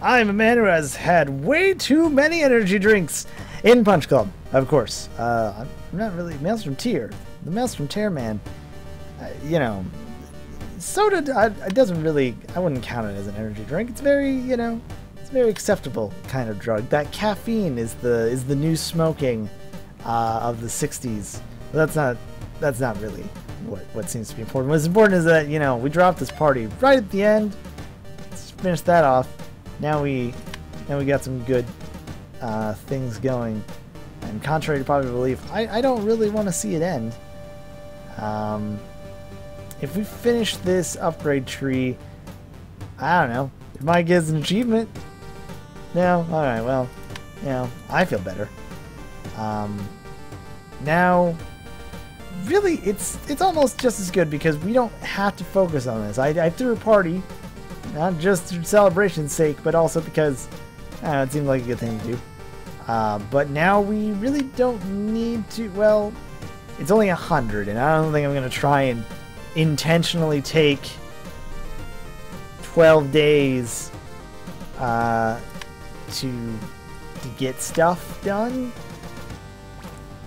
I'm a man who has had way too many energy drinks in Punch Club, of course. I'm not really MaelstromTier, the MaelstromTear man. You know, soda, it doesn't really, I wouldn't count it as an energy drink. It's very, you know, it's a very acceptable kind of drug. That caffeine is the new smoking of the 60s. But that's not really what seems to be important. What's important is that, you know, we dropped this party right at the end. Let's finish that off. Now we got some good things going. And contrary to popular belief, I don't really want to see it end. If we finish this upgrade tree, I don't know, it might get us an achievement. No? Alright, well, you know, I feel better. Now, really, it's almost just as good because we don't have to focus on this. I threw a party, not just for celebration's sake, but also because it seemed like a good thing to do. But now we really don't need to, well, it's only 100, and I don't think I'm going to try and intentionally take 12 days to get stuff done.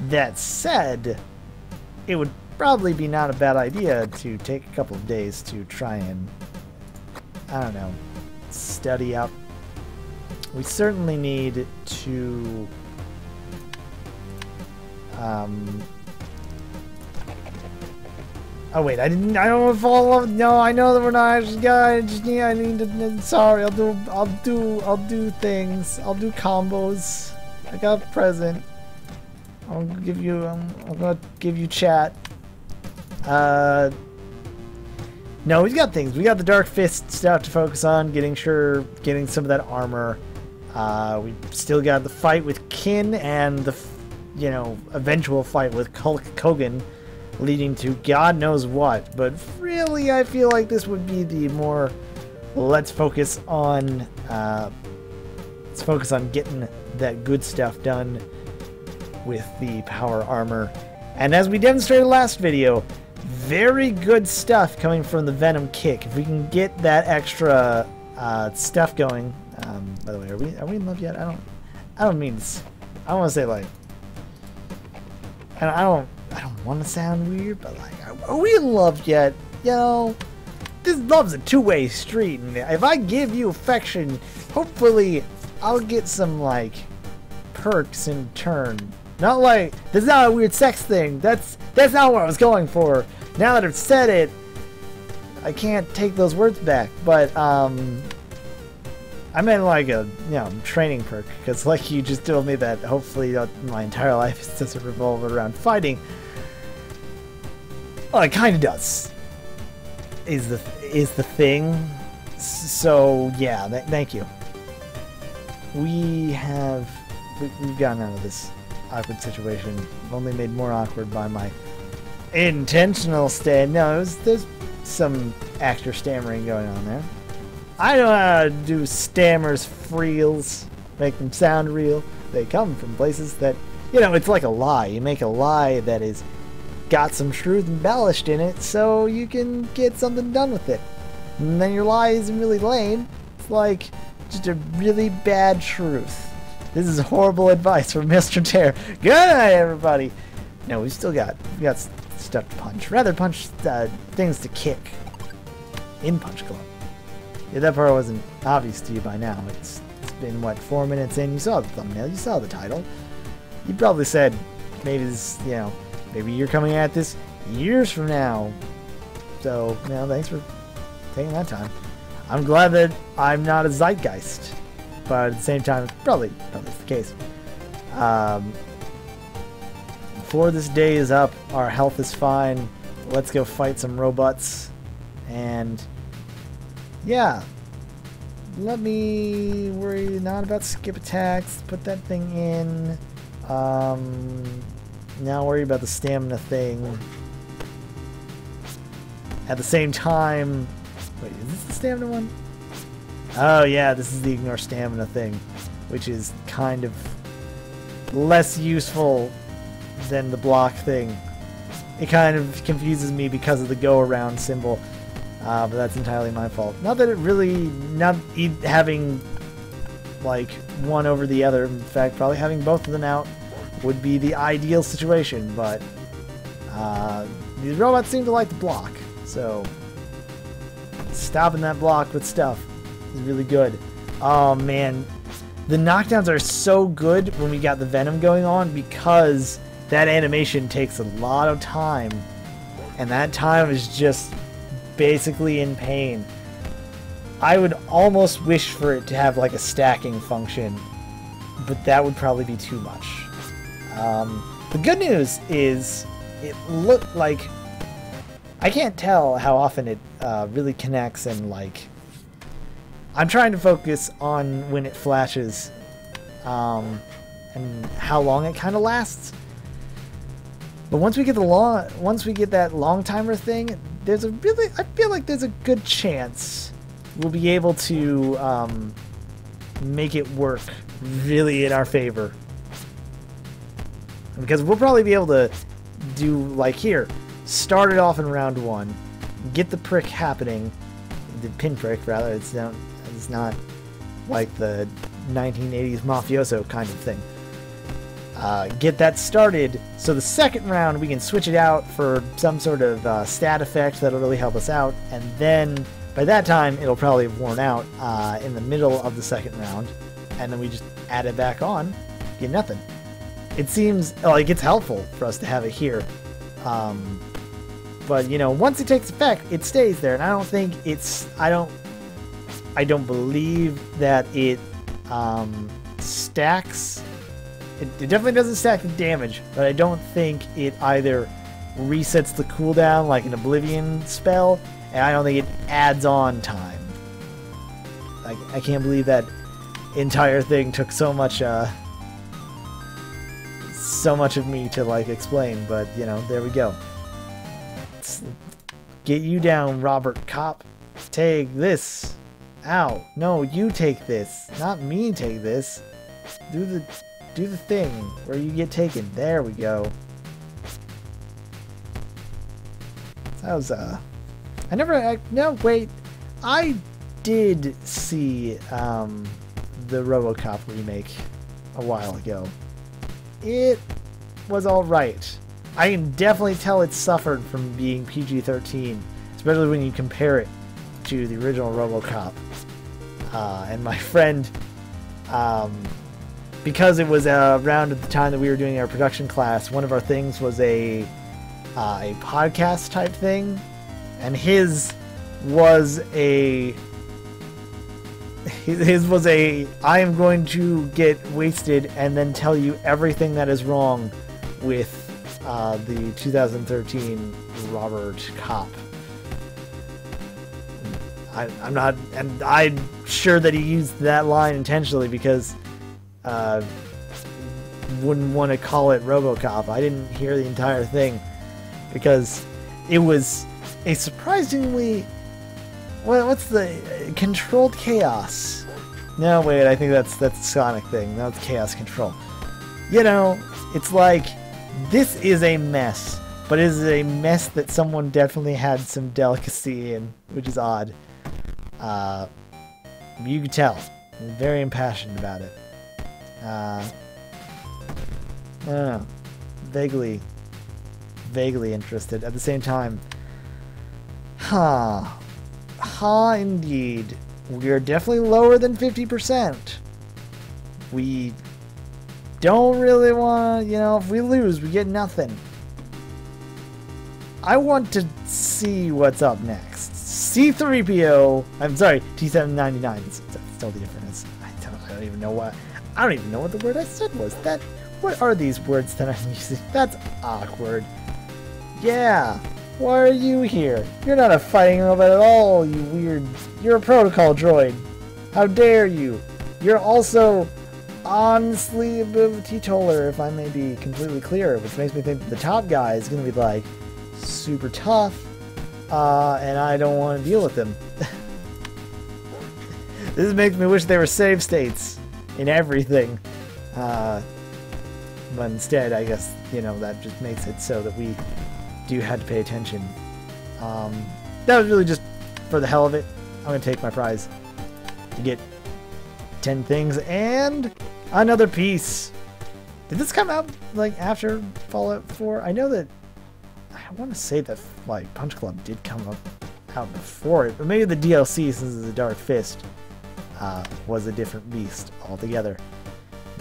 That said, it would probably be not a bad idea to take a couple of days to try and, I don't know, study up. We certainly need to oh wait, I don't want to follow. No, I know that we're not actually guys. I need to. Sorry, I'll do things. I'll do combos. I got a present. I'm gonna give you chat. No, we've got things. We got the Dark Fist stuff to focus on, getting some of that armor. We still got the fight with Kin and the, you know, eventual fight with Hulk Hogan, leading to God knows what. But really, I feel like this would be the more let's focus on getting that good stuff done with the power armor. And as we demonstrated last video, very good stuff coming from the Venom kick. If we can get that extra stuff going. By the way, are we in love yet? I don't mean this. I don't want to say like. I don't want to sound weird, but like, are we in love yet? You know, this love's a two-way street, and if I give you affection, hopefully I'll get some like perks in turn. Not like, that's not a weird sex thing. That's not what I was going for. Now that I've said it, I can't take those words back. But I meant like a, you know, training perk, because like you just told me that hopefully my entire life doesn't revolve around fighting. Well, it kind of does. Is the thing. So yeah, thank you. We've gotten out of this awkward situation, only made more awkward by my intentional stand. No, there's some extra stammering going on there. I know how to do stammers freels, make them sound real. They come from places that, you know, it's like a lie. You make a lie that is got some truth embellished in it so you can get something done with it. And then your lie isn't really lame. It's like just a really bad truth. This is horrible advice from MaelstromTier. Good night, everybody. No, we got stuff to punch. Rather punch things to kick in Punch Club. Yeah, that part wasn't obvious to you by now. It's been what, 4 minutes in. You saw the thumbnail. You saw the title. You probably said maybe this, you know, maybe you're coming at this years from now. So, you know, thanks for taking that time. I'm glad that I'm not a zeitgeist. But at the same time, probably is the case. Before this day is up, our health is fine. Let's go fight some robots. And yeah, let me worry not about skip attacks. Put that thing in. Now worry about the stamina thing. At the same time, wait, is this the stamina one? Oh yeah, this is the ignore stamina thing, which is kind of less useful than the block thing. It kind of confuses me because of the go around symbol, but that's entirely my fault. Not that it really, not having like one over the other. In fact, probably having both of them out would be the ideal situation, but these robots seem to like the block, so stopping that block with stuff is really good. Oh man, the knockdowns are so good when we got the Venom going on, because that animation takes a lot of time, and that time is just basically in pain. I would almost wish for it to have like a stacking function, but that would probably be too much. The good news is it looked like, I can't tell how often it really connects, and like I'm trying to focus on when it flashes and how long it kind of lasts. But once we get that long timer thing, I feel like there's a good chance we'll be able to make it work really in our favor. Because we'll probably be able to do, like here, start it off in round 1, get the prick happening, the pinprick rather, it's not like the 1980s mafioso kind of thing. Get that started, so the second round we can switch it out for some sort of stat effect that'll really help us out, and then by that time it'll probably have worn out in the middle of the second round, and then we just add it back on, get nothing. It seems like it's helpful for us to have it here, but you know, once it takes effect, it stays there, and I don't think I don't believe that it stacks. It definitely doesn't stack the damage, but I don't think it either resets the cooldown like an Oblivion spell, and I don't think it adds on time. I can't believe that entire thing took so much of me to like explain, but you know, there we go. Let's get you down, Robert Cop. Take this. Ow. No, you take this. Not me take this. Do the thing where you get taken. There we go. That was no, wait. I did see the RoboCop remake a while ago. It was alright. I can definitely tell it suffered from being PG-13, especially when you compare it to the original RoboCop. And my friend, because it was around at the time that we were doing our production class, one of our things was a podcast type thing, and his was a I am going to get wasted and then tell you everything that is wrong with the 2013 Robert Cop. I'm not, and I'm sure that he used that line intentionally because wouldn't want to call it RoboCop. I didn't hear the entire thing because it was a surprisingly, what's the controlled chaos? No, wait, I think that's a Sonic thing. That's Chaos Control. You know, it's like this is a mess, but it is a mess that someone definitely had some delicacy in, which is odd. You can tell. I'm very impassioned about it. Vaguely interested. At the same time, indeed. We are definitely lower than 50%. We don't really want to, you know, if we lose, we get nothing. I want to see what's up next. C-3PO, I'm sorry, T-799. That's still the difference. I don't even know what the word I said was. What are these words that I'm using? That's awkward. Yeah, why are you here? You're not a fighting robot at all, you weird. You're a protocol droid. How dare you? You're also honestly a bit of a teetotaler, if I may be completely clear, which makes me think that the top guy is going to be like super tough, and I don't want to deal with him. This makes me wish there were save states in everything. But instead, I guess, you know, that just makes it so that we do have to pay attention. That was really just for the hell of it. I'm going to take my prize to get 10 things and another piece. Did this come out like after Fallout 4? I know that I want to say that like Punch Club did come out before it, but maybe the DLC, since it's a Dark Fist, was a different beast altogether.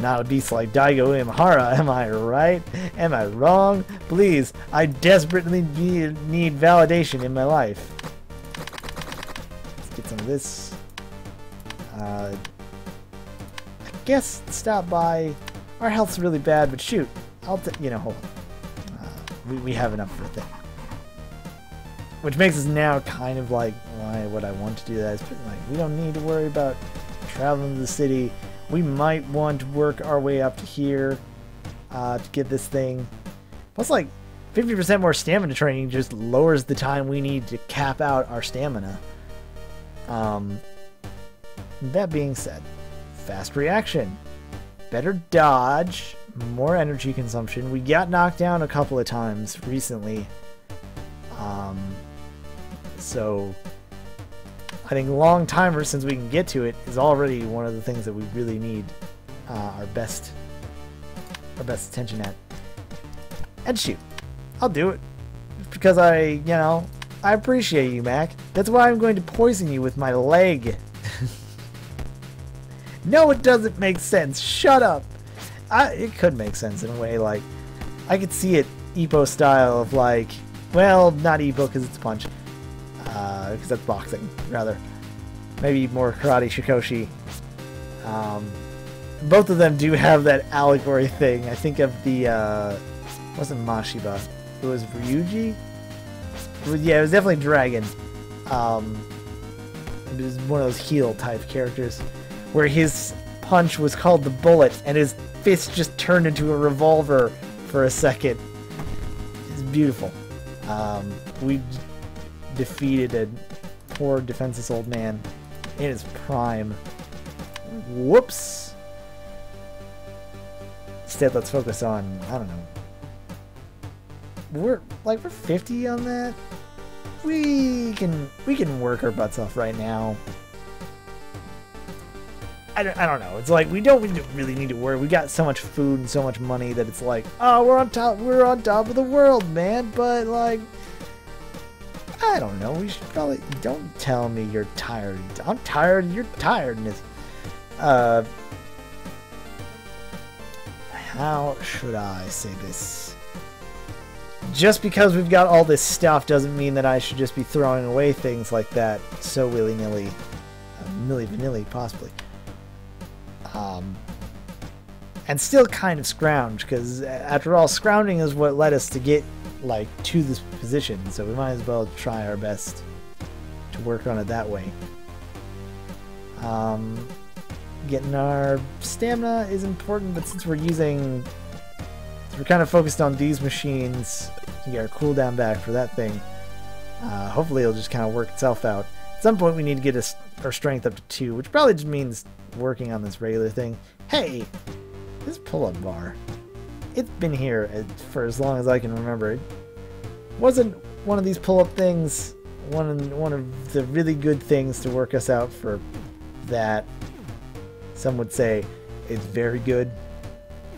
Not a beast like Daigo Imahara, am I right? Am I wrong? Please, I desperately need validation in my life. Let's get some of this. I guess stop by. Our health's really bad, but shoot, hold on. We have enough for a thing. Which makes us now kind of like, why would I want to do that? It's like, we don't need to worry about traveling to the city. We might want to work our way up to here to get this thing. Plus, like, 50% more stamina training just lowers the time we need to cap out our stamina. That being said, fast reaction, better dodge, more energy consumption. We got knocked down a couple of times recently. So I think long timer, since we can get to it, is already one of the things that we really need our best attention at. And shoot, I'll do it because I appreciate you, Mac. That's why I'm going to poison you with my leg. No, it doesn't make sense. Shut up. It could make sense in a way. Like, I could see it Ippo style of like, well, not Ippo because it's punch. Because that's boxing, rather. Maybe more karate shikoshi. Both of them do have that allegory thing. I think of the, it wasn't Mashiba. It was Ryuji? Yeah, it was definitely Dragon. It was one of those heel type characters where his punch was called the bullet and his fist just turned into a revolver for a second. It's beautiful. We defeated a poor defenseless old man in his prime. Whoops. Instead, let's focus on, I don't know. We're 50 on that. We can work our butts off right now. I don't know. It's like we don't really need to worry. We got so much food and so much money that it's like, oh, we're on top of the world, man. But like, I don't know. We should probably don't tell me you're tired. I'm tired of your tiredness. How should I say this? Just because we've got all this stuff doesn't mean that I should just be throwing away things like that so willy-nilly. Milly-vanilly, possibly. And still kind of scrounge, because after all, scrounging is what led us to get to this position, so we might as well try our best to work on it that way. Getting our stamina is important, but since we're kind of focused on these machines to get our cooldown back for that thing, hopefully it'll just kind of work itself out. At some point we need to get our strength up to 2, which probably just means working on this regular thing. Hey, this pull-up bar. It's been here for as long as I can remember. It wasn't one of these pull-up things one of the really good things to work us out for that. Some would say it's very good.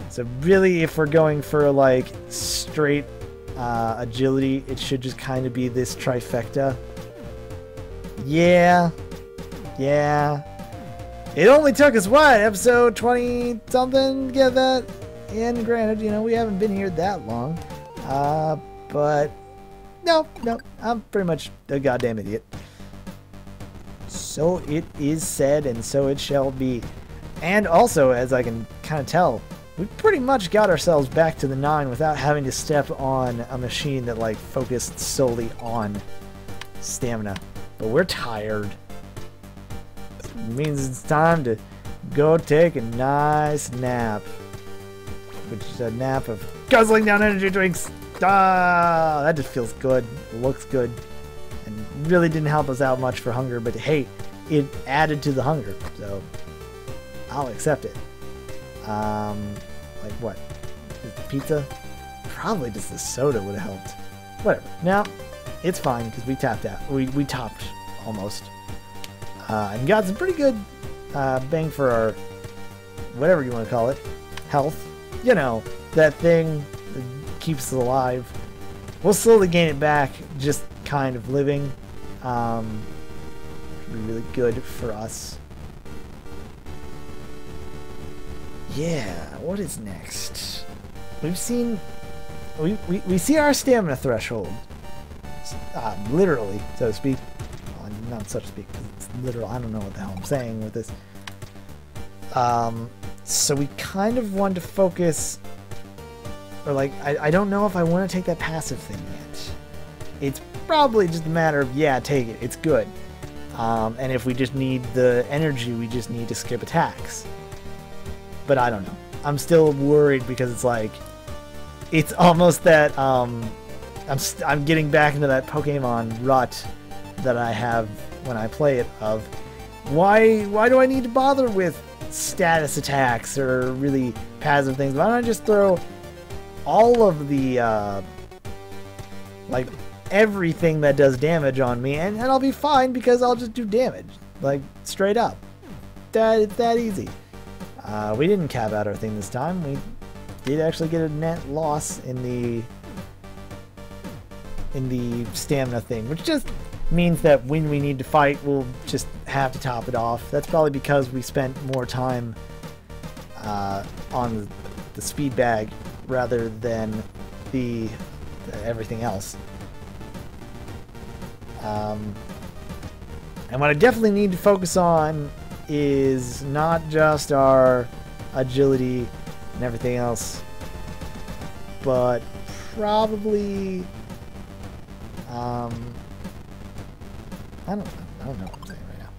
So really, if we're going for straight agility, it should just kind of be this trifecta. Yeah. It only took us, what, episode 20 something to get that? And granted, we haven't been here that long. But no, I'm pretty much a goddamn idiot. So it is said, and so it shall be. And also, as I can kind of tell, we pretty much got ourselves back to the 9 without having to step on a machine that focused solely on stamina. But we're tired. It means it's time to go take a nice nap. Which is a nap of guzzling down energy drinks. Ah, that just feels good. Looks good. And really didn't help us out much for hunger, but hey, it added to the hunger. So I'll accept it. What? Pizza? Probably just the soda would have helped. Whatever. Now, it's fine because we tapped out. We topped almost. And got some pretty good bang for our, whatever you want to call it, health. You know, that thing that keeps us alive. We'll slowly gain it back, just kind of living. Should be really good for us. Yeah, what is next? We've seen... We see our stamina threshold. Literally, so to speak. Well, not so to speak, because it's literal. I don't know what the hell I'm saying with this. So we kind of want to focus... Or like, I don't know if I want to take that passive thing yet. It's probably just a matter of, yeah, take it. It's good. And if we just need the energy, we just need to skip attacks. But I don't know. I'm still worried because it's like... It's almost that, I'm getting back into that Pokemon rut that I have when I play it of, why do I need to bother with status attacks or really passive things? Why don't I just throw all of the, like, everything that does damage on me, and I'll be fine because I'll just do damage. Like, straight up. It's that easy. We didn't cap out our thing this time. We did actually get a net loss in the stamina thing, which just means that when we need to fight, we'll just have to top it off. That's probably because we spent more time on the speed bag rather than the everything else. And what I definitely need to focus on is not just our agility and everything else, but probably I don't know what I'm saying right now.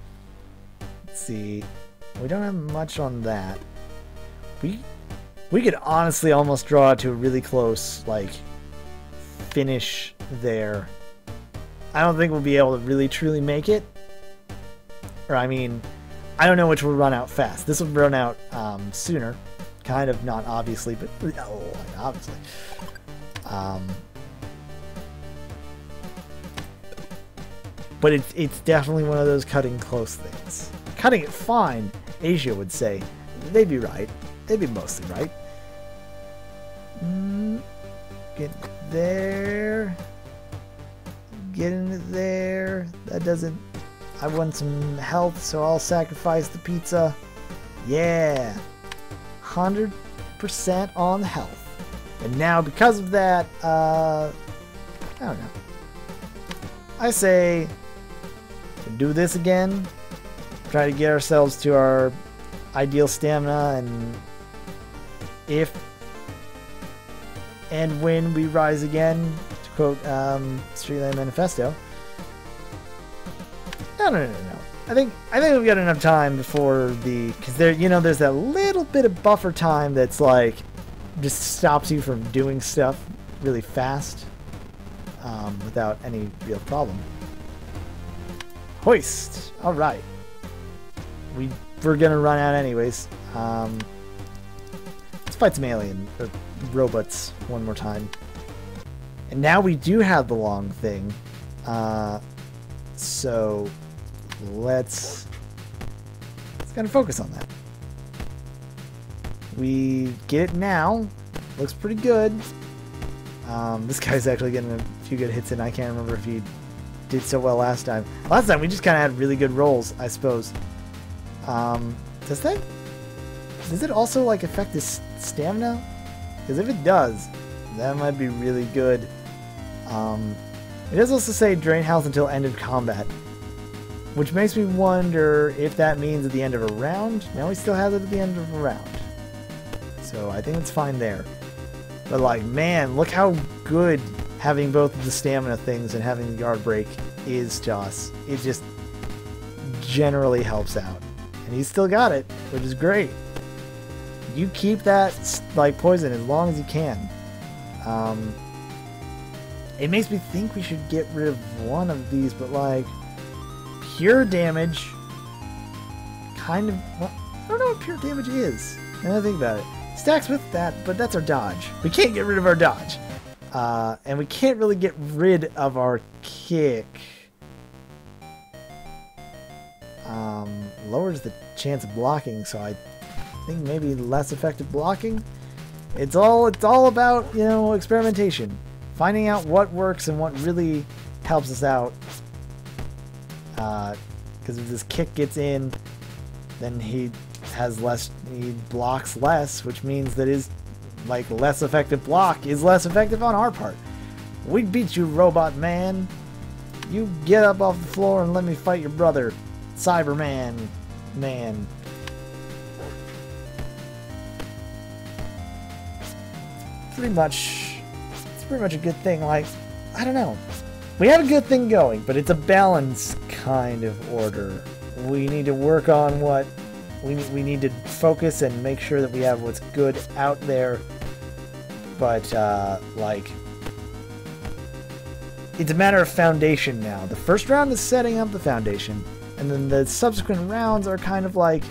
Let's see. We don't have much on that. We could honestly almost draw to a really close, like, finish there. I don't think we'll be able to really truly make it. Or I mean, I don't know which will run out fast. This will run out sooner. Kind of, not obviously, but obviously. But it's definitely one of those cutting close things. Cutting it fine, Asia would say. They'd be right. They'd be mostly right. Get there. Get into there. That doesn't... I want some health, so I'll sacrifice the pizza. Yeah. 100% on health. And now, because of that, I don't know. I say, do this again. Try to get ourselves to our ideal stamina, and if and when we rise again, to quote Streetland Manifesto. No. I think we've got enough time before because there's that little bit of buffer time that's like just stops you from doing stuff really fast without any real problem. Hoist. All right. We're gonna run out anyways. Let's fight some alien robots one more time. And now we do have the long thing. So let's kind of focus on that. We get it now. Looks pretty good. This guy's actually getting a few good hits in. I can't remember if he did so well last time. Last time we just kind of had really good rolls, I suppose. Does it also like affect his stamina? Because if it does, that might be really good. It does also say drain health until end of combat, which makes me wonder if that means at the end of a round. Now he still has it at the end of a round, so I think it's fine there. But like, man, look how good having both of the stamina things and having the guard break is to us. It just generally helps out. And he's still got it, which is great. You keep that like poison as long as you can. It makes me think we should get rid of one of these, but like pure damage kind of, well, I don't know what pure damage is. Now I think about it. Stacks with that, but that's our dodge. We can't get rid of our dodge. And we can't really get rid of our kick. lowers the chance of blocking, so I think maybe less effective blocking. It's all about, you know, experimentation. Finding out what works and what really helps us out. Because if this kick gets in, then he blocks less, which means that his less effective block is less effective on our part. We beat you, robot man. You get up off the floor and let me fight your brother, Cyberman man. It's pretty much a good thing. Like, I don't know. We have a good thing going, but it's a balanced kind of order. We need to work on what we need to focus and make sure that we have what's good out there. But it's a matter of foundation now. The first round is setting up the foundation, and then the subsequent rounds are kind of like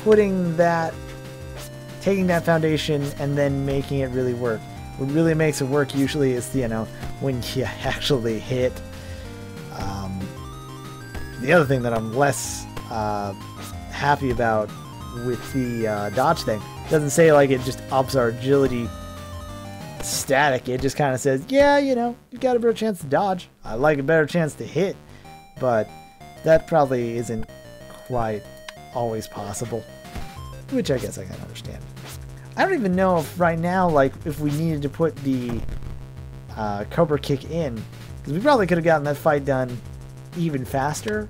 taking that foundation and then making it really work. What really makes it work usually is, you know, when you actually hit. The other thing that I'm less happy about with the dodge thing, doesn't say like it just ups our agility static. It just kind of says, yeah, you know, you've got a better chance to dodge. I like a better chance to hit, but that probably isn't quite always possible, which I guess I can understand. I don't even know if right now, like, if we needed to put the Cobra kick in, because we probably could have gotten that fight done even faster.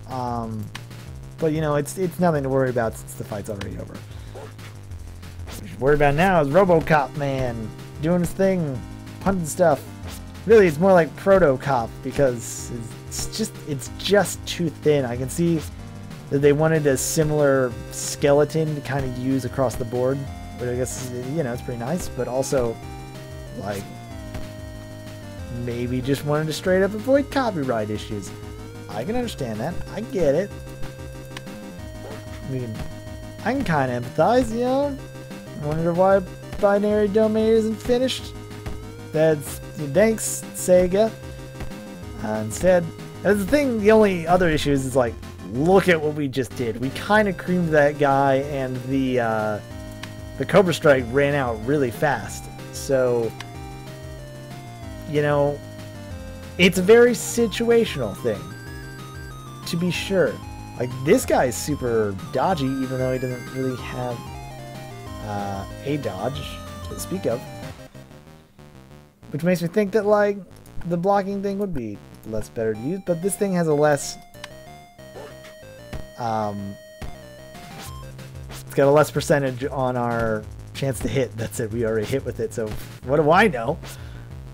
But you know, it's nothing to worry about since the fight's already over. What we should worry about now is RoboCop man doing his thing, punching stuff. Really, it's more like Proto-Cop because it's just too thin. I can see that they wanted a similar skeleton to kind of use across the board, but I guess, you know, it's pretty nice, but also like maybe just wanted to straight up avoid copyright issues. I can understand that. I get it. I mean, I can kind of empathize, you know. I wonder why Binary Domain isn't finished. That's thanks, Sega. Instead, that's the thing. The only other issue is like, look at what we just did. We kind of creamed that guy, and the Cobra Strike ran out really fast. So, you know, it's a very situational thing, to be sure. Like, this guy is super dodgy, even though he doesn't really have a dodge to speak of. Which makes me think that, like, the blocking thing would be less better to use, but this thing has a less... it's got a less percentage on our chance to hit. That's it, we already hit with it, so what do I know?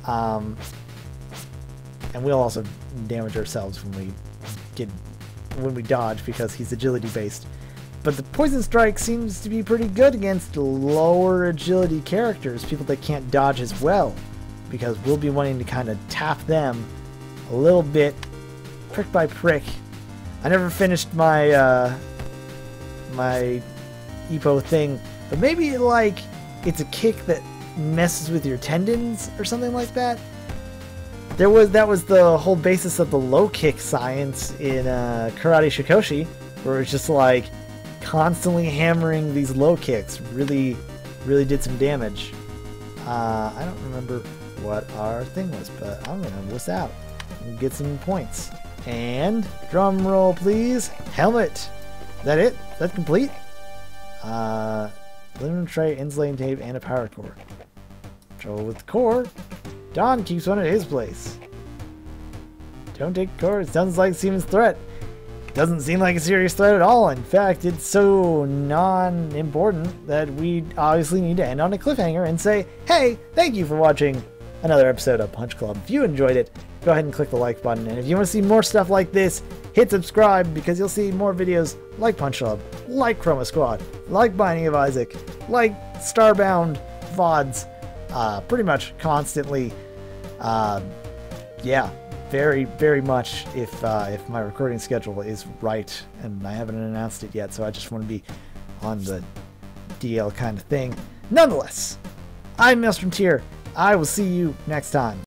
And we'll also damage ourselves when we dodge, because he's agility based. But the Poison Strike seems to be pretty good against lower agility characters, people that can't dodge as well, because we'll be wanting to kind of tap them a little bit, prick by prick. I never finished my my EPO thing, but maybe like it's a kick that messes with your tendons or something like that. That was the whole basis of the low kick science in Karate Shikoshi, where it's just like constantly hammering these low kicks really did some damage. I don't remember what our thing was, but I'm gonna wuss out and get some points. And drum roll, please. Helmet. Is that it? Is that complete? Aluminum tray, insulating tape, and a power core. Trouble with the core. Don keeps one at his place. Don't take core. It sounds like Steven's threat. Doesn't seem like a serious threat at all. In fact, it's so non-important that we obviously need to end on a cliffhanger and say, hey, thank you for watching another episode of Punch Club. If you enjoyed it, go ahead and click the like button. And if you want to see more stuff like this, hit subscribe, because you'll see more videos like Punch Club, like Chroma Squad, like Binding of Isaac, like Starbound VODs, pretty much constantly. Yeah, very much if my recording schedule is right, and I haven't announced it yet, so I just want to be on the DL kind of thing. Nonetheless, I'm MaelstromTier. I will see you next time.